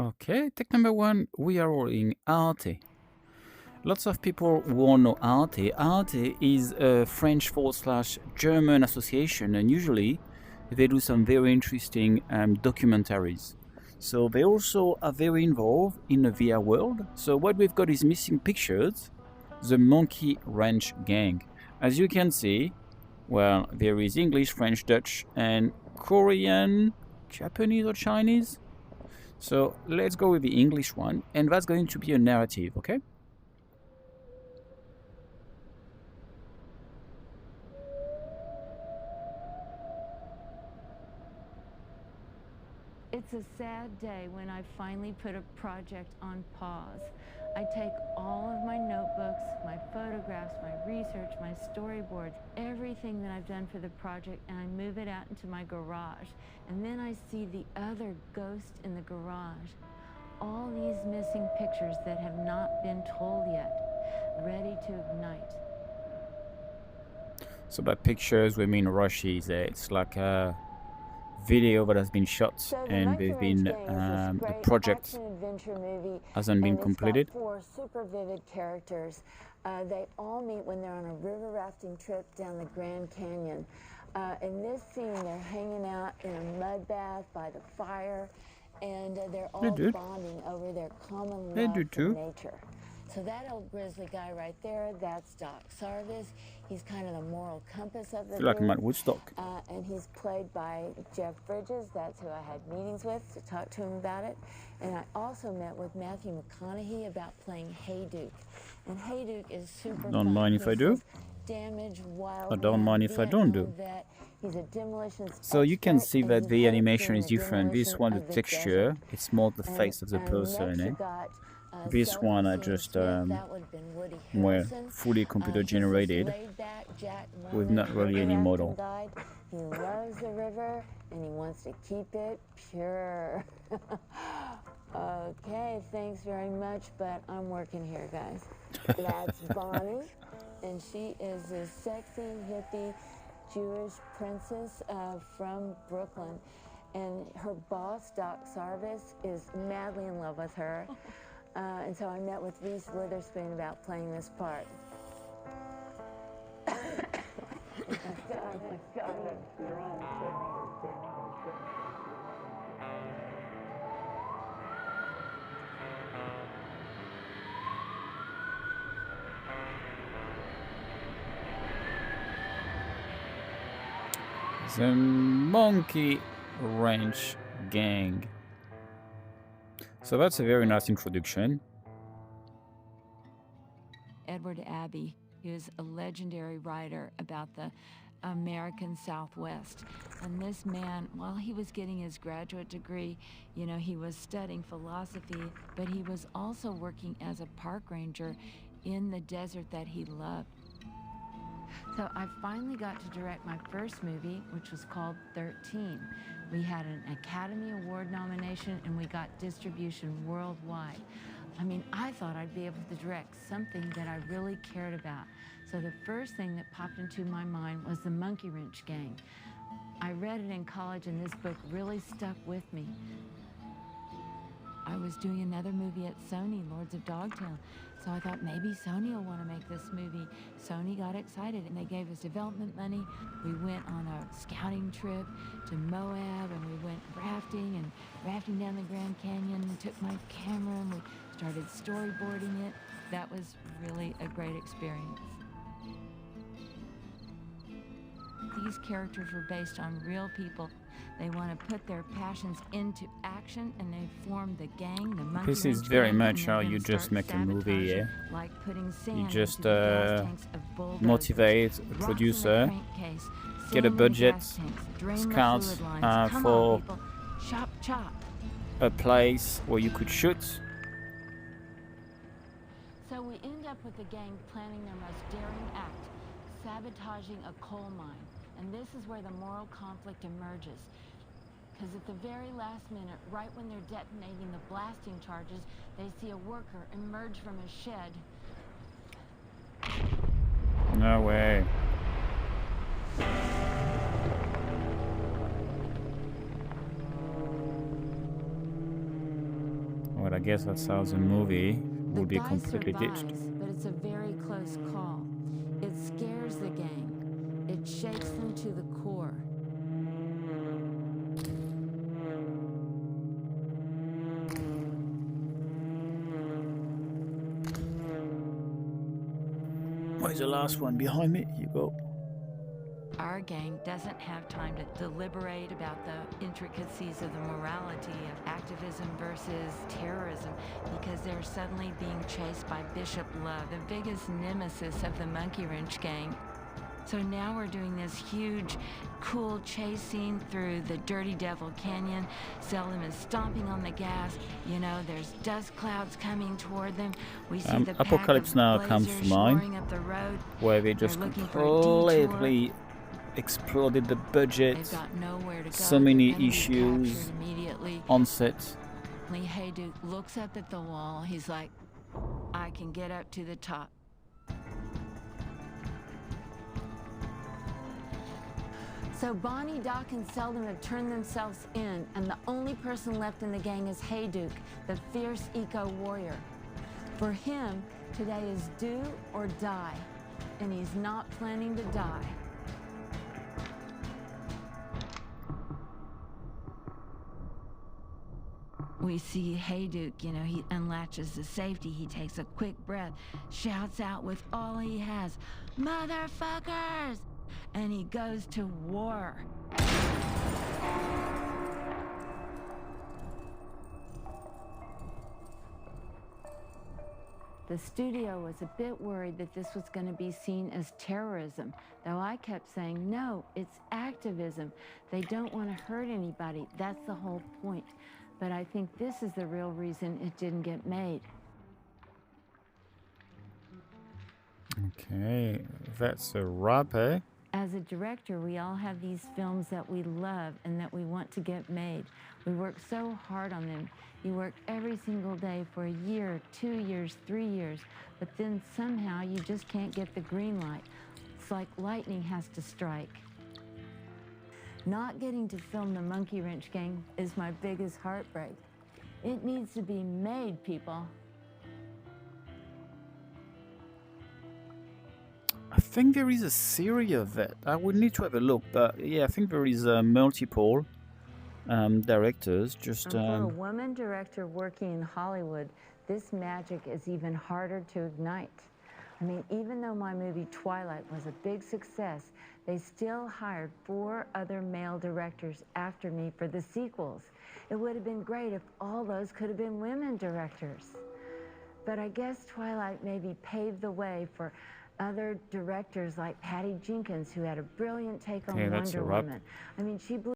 Okay, tech number one, we are rolling Arte. Lots of people won't know Arte. Arte is a French/German association, and usually they do some very interesting documentaries. So they also are very involved in the VR world. So what we've got is missing pictures, the Monkey Wrench Gang. As you can see, well, there is English, French, Dutch, and Korean, Japanese or Chinese. So let's go with the English one, and that's going to be a narrative, okay? It's a sad day when I finally put a project on pause. I take all of my notebooks, my photographs, my research, my storyboards, everything that I've done for the project, and I move it out into my garage. And then I see the other ghost in the garage. All these missing pictures that have not been told yet, ready to ignite. So by pictures, we mean rushes. It's like a video that has been shot, and they've been the project hasn't been completed. It's got 4 super vivid characters. They all meet when they're on a river rafting trip down the Grand Canyon. In this scene, they're hanging out in a mud bath by the fire, and they're all bonding over their common love for nature. So that old grizzly guy right there, that's Doc Sarvis. He's kind of the moral compass of the group. Like I'm at Woodstock. And he's played by Jeff Bridges. That's who I had meetings with to talk to him about it. And I also met with Matthew McConaughey about playing Hey Duke. And Hey Duke is super fun. Don't mind if I do. Damaged, wild. I don't mind if I don't do. He's a demolitionist. So you can see that the animation is different. This one, the texture, it's more the face of the person. This one I just well, fully computer generated with not really any model. He loves the river and he wants to keep it pure. Okay, thanks very much, but I'm working here, guys. That's Bonnie, and she is this sexy, hippie, Jewish princess from Brooklyn. And her boss, Doc Sarvis, is madly in love with her. And so I met with Reese Witherspoon about playing this part. The Monkey Wrench Gang. So that's a very nice introduction. Edward Abbey, he was a legendary writer about the American Southwest. And this man, while he was getting his graduate degree, you know, he was studying philosophy, but he was also working as a park ranger in the desert that he loved. So I finally got to direct my first movie, which was called 13. We had an Academy Award nomination and we got distribution worldwide. I mean, I thought I'd be able to direct something that I really cared about. So the first thing that popped into my mind was the Monkey Wrench Gang. I read it in college and this book really stuck with me. I was doing another movie at Sony, Lords of Dogtown. So I thought maybe Sony will want to make this movie. Sony got excited and they gave us development money. We went on a scouting trip to Moab and we went rafting down the Grand Canyon, took my camera and we started storyboarding it. That was really a great experience. These characters were based on real people. They want to put their passions into action and they form the gang, the Monkey This is very much how you just make a movie, yeah? Like putting sand You just into the gas tanks of bulldozers, motivate a rocks producer, in the crankcase, get a sand in the budget, gas tanks, drain the scout fluid lines. Come for on, people. Chop, chop. a place where you could shoot. So we end up with the gang planning their most daring act, sabotaging a coal mine. And this is where the moral conflict emerges. Because at the very last minute, right when they're detonating the blasting charges, they see a worker emerge from a shed. No way. Well, I guess that's how the movie The will be guy completely survives, ditched. but it's a very close call. It scares the gang. It shakes them to the core. Where's the last one? Behind me? Here you go. Our gang doesn't have time to deliberate about the intricacies of the morality of activism versus terrorism because they're suddenly being chased by Bishop Love, the biggest nemesis of the Monkey Wrench gang. So now we're doing this huge, cool chase scene through the Dirty Devil Canyon. Seldom is stomping on the gas. You know, there's dust clouds coming toward them. We see the pack Apocalypse of Now comes to blazers mind, roaring up the road. where they just They're looking for a detour. completely exploded the budget. They've got nowhere to go. So many They're gonna be issues captured immediately. on set. Hey Duke looks up at the wall. He's like, I can get up to the top. So Bonnie, Doc, and Seldom have turned themselves in, and the only person left in the gang is Hey Duke, the fierce eco-warrior. For him, today is do or die, and he's not planning to die. We see Hey Duke, you know, he unlatches the safety, he takes a quick breath, shouts out with all he has, "Motherfuckers!" and he goes to war. The studio was a bit worried that this was going to be seen as terrorism, though I kept saying, no, it's activism. They don't want to hurt anybody. That's the whole point. But I think this is the real reason it didn't get made. Okay, that's a wrap, eh? As a director, we all have these films that we love and that we want to get made. We work so hard on them. You work every single day for a year, 2 years, 3 years, but then somehow you just can't get the green light. It's like lightning has to strike. Not getting to film The Monkey Wrench Gang is my biggest heartbreak. It needs to be made, people. I think there is a series of it. I would need to have a look, but yeah, I think there is multiple directors. Just For a woman director working in Hollywood, this magic is even harder to ignite. I mean, even though my movie Twilight was a big success, they still hired 4 other male directors after me for the sequels. It would have been great if all those could have been women directors. But I guess Twilight maybe paved the way for other directors like Patty Jenkins, who had a brilliant take on Okay, that's a Wonder wrap. Woman. I mean, she blew